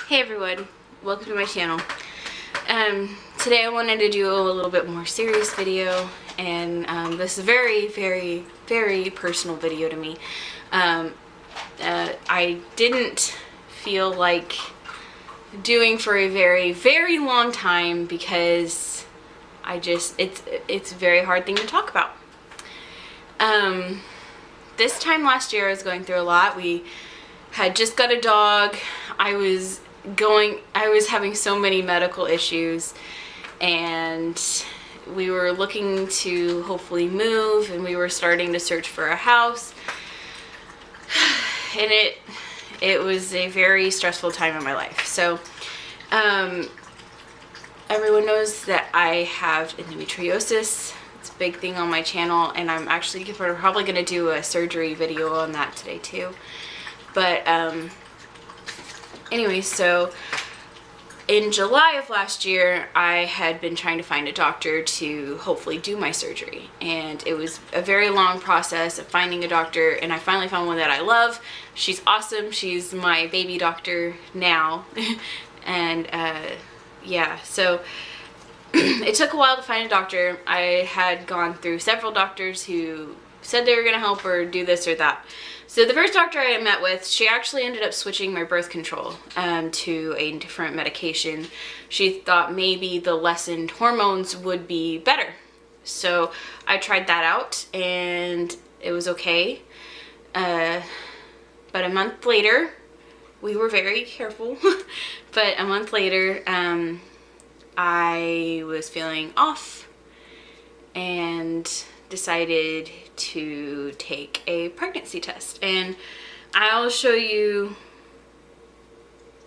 Hey everyone, welcome to my channel. Today I wanted to do a little bit more serious video, and this is a very personal video to me. I didn't feel like doing for a very long time because it's a very hard thing to talk about. This time last year I was going through a lot. We had just got a dog. I was having so many medical issues, and we were looking to hopefully move, and we were starting to search for a house, and it was a very stressful time in my life. So everyone knows that I have endometriosis. It's a big thing on my channel, and I'm probably going to do a surgery video on that today too. But anyway, so in July of last year, I had been trying to find a doctor to hopefully do my surgery. And it was a very long process of finding a doctor, and I finally found one that I love. She's awesome. She's my baby doctor now. And yeah, so it took a while to find a doctor. I had gone through several doctors who said they were going to help or do this or that. So the first doctor I met with, she actually ended up switching my birth control to a different medication. She thought maybe the lessened hormones would be better. So I tried that out, and it was okay. But a month later, we were very careful, but a month later, I was feeling off and decided to take a pregnancy test. And I'll show you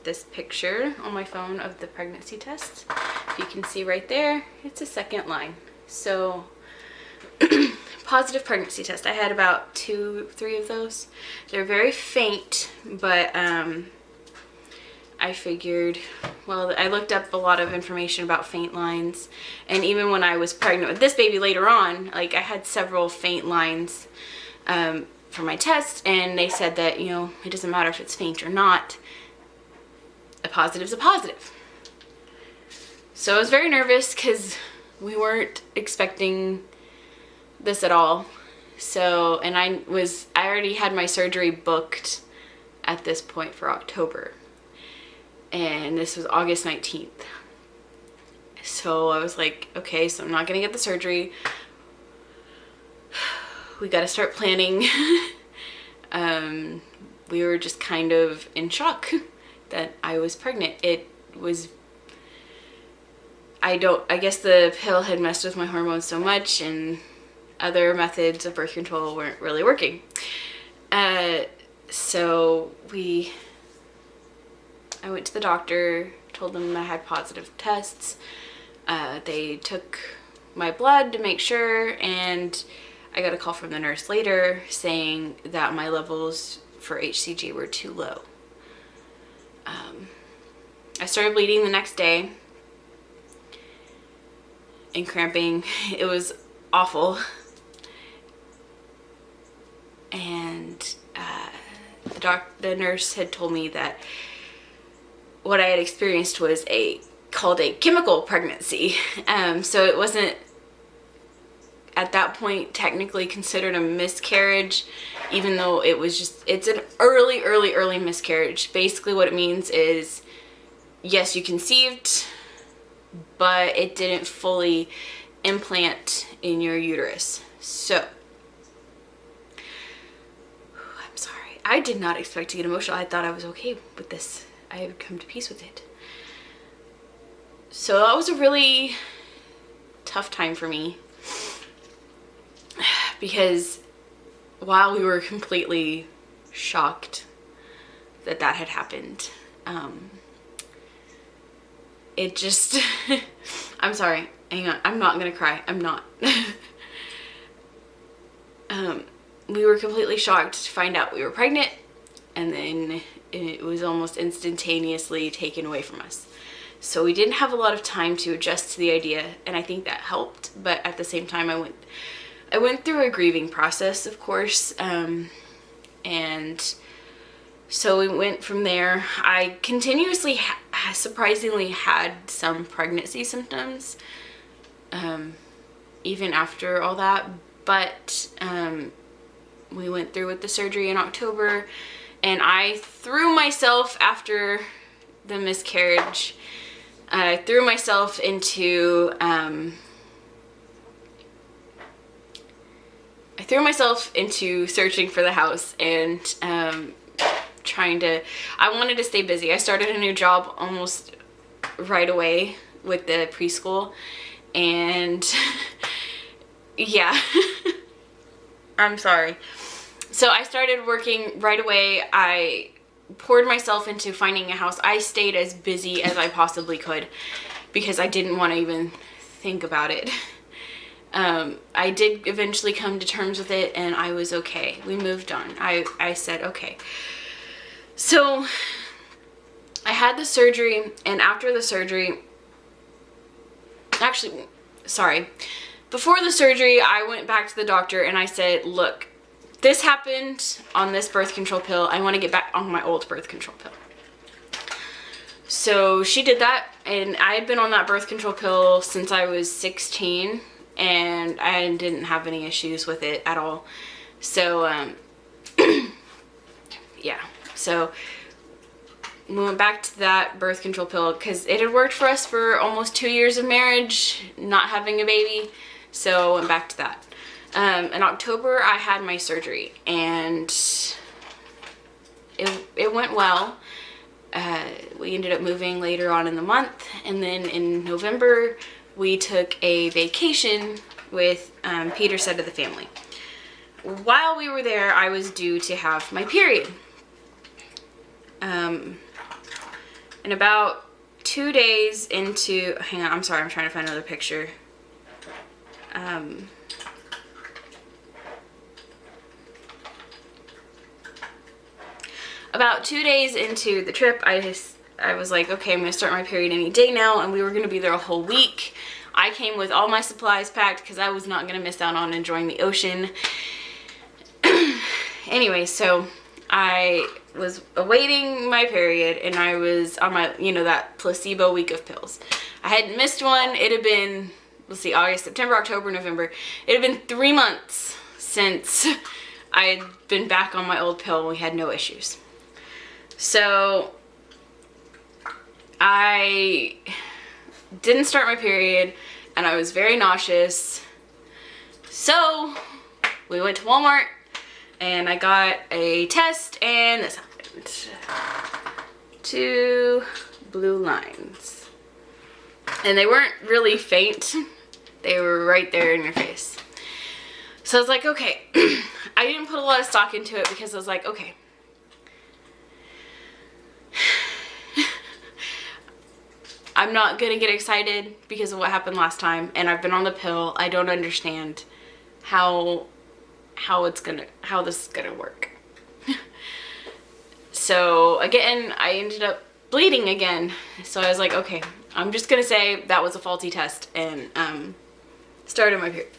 this picture on my phone of the pregnancy test. If you can see right there, it's a second line. So positive pregnancy test. I had about 2-3 of those. They're very faint, but I figured, well, I looked up a lot of information about faint lines, and even when I was pregnant with this baby later on, like, I had several faint lines for my test, and they said that, you know, it doesn't matter if it's faint or not, a positive's a positive. So I was very nervous because we weren't expecting this at all. So, and I already had my surgery booked at this point for October. And this was August 19th. So I was like, okay, so I'm not gonna get the surgery. We gotta start planning. We were just kind of in shock that I was pregnant. I guess the pill had messed with my hormones so much, and other methods of birth control weren't really working. So I went to the doctor, told them I had positive tests. They took my blood to make sure, and I got a call from the nurse later saying that my levels for HCG were too low. I started bleeding the next day and cramping. It was awful. And the nurse had told me that what I had experienced was called a chemical pregnancy. So it wasn't at that point technically considered a miscarriage, even though it's an early miscarriage. Basically what it means is, yes, you conceived, but it didn't fully implant in your uterus. So I'm sorry, I did not expect to get emotional. I thought I was okay with this. I had come to peace with it. So that was a really tough time for me, because while we were completely shocked that had happened, it just I'm sorry, hang on, I'm not gonna cry, I'm not. We were completely shocked to find out we were pregnant, and then it was almost instantaneously taken away from us. So we didn't have a lot of time to adjust to the idea, and I think that helped. But at the same time, I went through a grieving process, of course, and So we went from there. I continuously, surprisingly, had some pregnancy symptoms, even after all that. But we went through with the surgery in October, and I threw myself after the miscarriage. I threw myself into searching for the house and I wanted to stay busy. I started a new job almost right away with the preschool, and yeah, I'm sorry. So I started working right away. I poured myself into finding a house. I stayed as busy as I possibly could because I didn't want to even think about it. I did eventually come to terms with it, and I was okay. We moved on. I said, okay. So I had the surgery, and after the surgery, actually, sorry, before the surgery, I went back to the doctor and I said, look, this happened on this birth control pill. I want to get back on my old birth control pill. So she did that, and I had been on that birth control pill since I was 16, and I didn't have any issues with it at all. So, yeah. So we went back to that birth control pill because it had worked for us for almost 2 years of marriage, not having a baby. So I went back to that. In October, I had my surgery, and it went well. We ended up moving later on in the month, and then in November, we took a vacation with Peter's side of the family. While we were there, I was due to have my period. And about 2 days into, hang on, I'm sorry, I'm trying to find another picture. About 2 days into the trip, I was like, okay, I'm gonna start my period any day now, and we were gonna be there a whole week. I came with all my supplies packed because I was not gonna miss out on enjoying the ocean. Anyway, so I was awaiting my period, and I was on my, that placebo week of pills. I hadn't missed one. It had been, let's see, August, September, October, November. It had been 3 months since I had been back on my old pill, and we had no issues. So I didn't start my period, and I was very nauseous. So we went to Walmart, and I got a test, and this happened. 2 blue lines. And they weren't really faint. They were right there in your face. So I was like, okay. I didn't put a lot of stock into it because I was like, okay. I'm not gonna get excited because of what happened last time, and I've been on the pill. I don't understand how this is gonna work. So again, I ended up bleeding again. So I was like, okay, I'm just gonna say that was a faulty test, and started my period.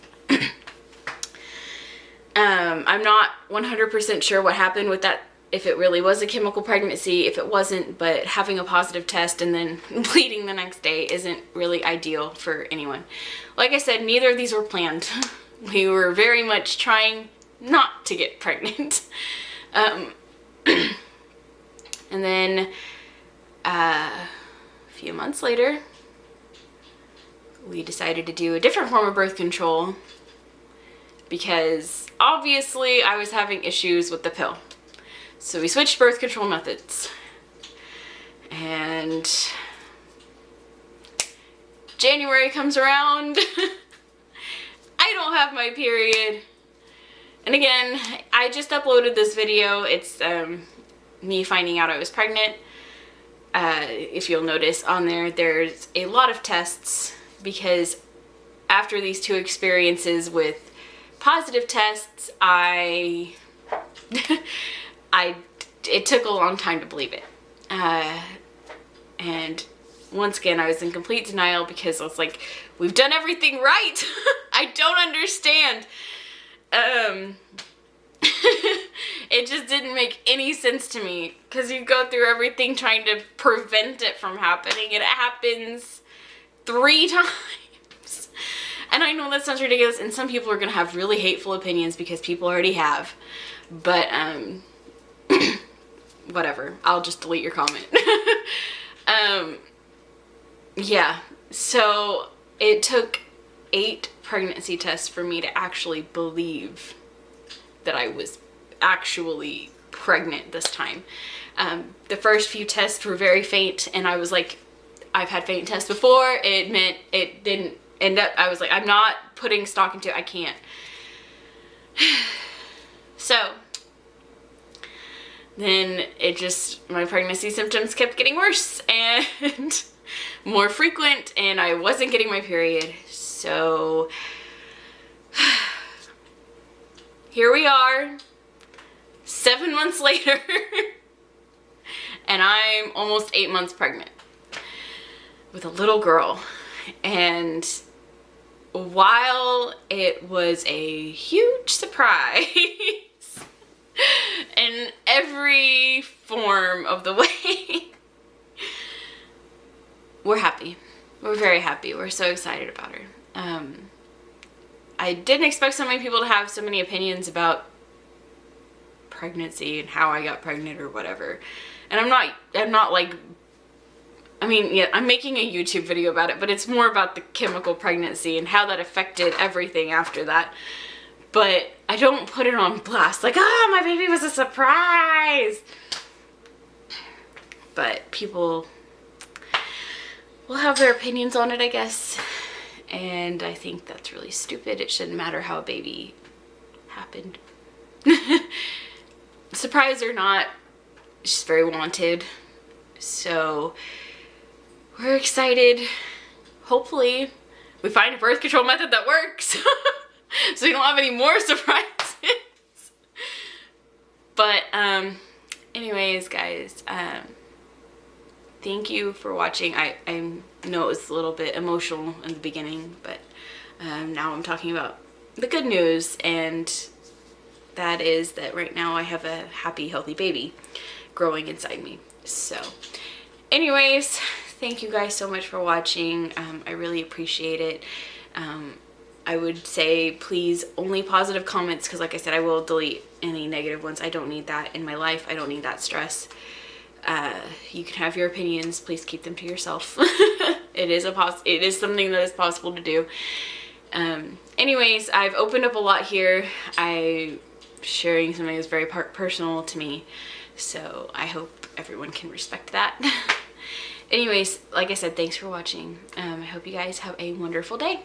I'm not 100% sure what happened with that, if it really was a chemical pregnancy, if it wasn't, but having a positive test and then bleeding the next day isn't really ideal for anyone. Like I said, neither of these were planned. We were very much trying not to get pregnant. And then a few months later, we decided to do a different form of birth control because obviously I was having issues with the pill. So we switched birth control methods. And January comes around. I don't have my period. And again, I just uploaded this video. It's me finding out I was pregnant. If you'll notice on there, there's a lot of tests because after these 2 experiences with positive tests, it took a long time to believe it. And once again, I was in complete denial because I was like, we've done everything right. I don't understand. It just didn't make any sense to me, because you go through everything trying to prevent it from happening, and it happens 3 times. And I know that sounds ridiculous, and some people are going to have really hateful opinions because people already have. But, whatever. I'll just delete your comment. Yeah. So, it took 8 pregnancy tests for me to actually believe that I was actually pregnant this time. The first few tests were very faint, and I was like, I've had faint tests before. It meant it didn't end up, I was like, I'm not putting stock into it. I can't. So then my pregnancy symptoms kept getting worse and more frequent, and I wasn't getting my period. So here we are, 7 months later, and I'm almost 8 months pregnant with a little girl. And while it was a huge surprise in every form of the way, we're happy. We're very happy. We're so excited about her. I didn't expect so many people to have so many opinions about pregnancy and how I got pregnant or whatever. And I'm not like, I mean, yeah, I'm making a YouTube video about it, but it's more about the chemical pregnancy and how that affected everything after that. But I don't put it on blast like, oh, my baby was a surprise. But people will have their opinions on it, I guess. And I think that's really stupid. It shouldn't matter how a baby happened. Surprise or not, she's very wanted. So we're excited. Hopefully we find a birth control method that works. So we don't have any more surprises. But anyways, guys, thank you for watching. I know it was a little bit emotional in the beginning, but now I'm talking about the good news, and that is that right now I have a happy, healthy baby growing inside me. So anyways, thank you guys so much for watching. I really appreciate it. I would say please only positive comments, because like I said, I will delete any negative ones. I don't need that in my life. I don't need that stress. You can have your opinions. Please keep them to yourself. It is something that is possible to do. Anyways, I've opened up a lot here. I'm sharing something that's very personal to me, so I hope everyone can respect that. Anyways, like I said, thanks for watching. I hope you guys have a wonderful day.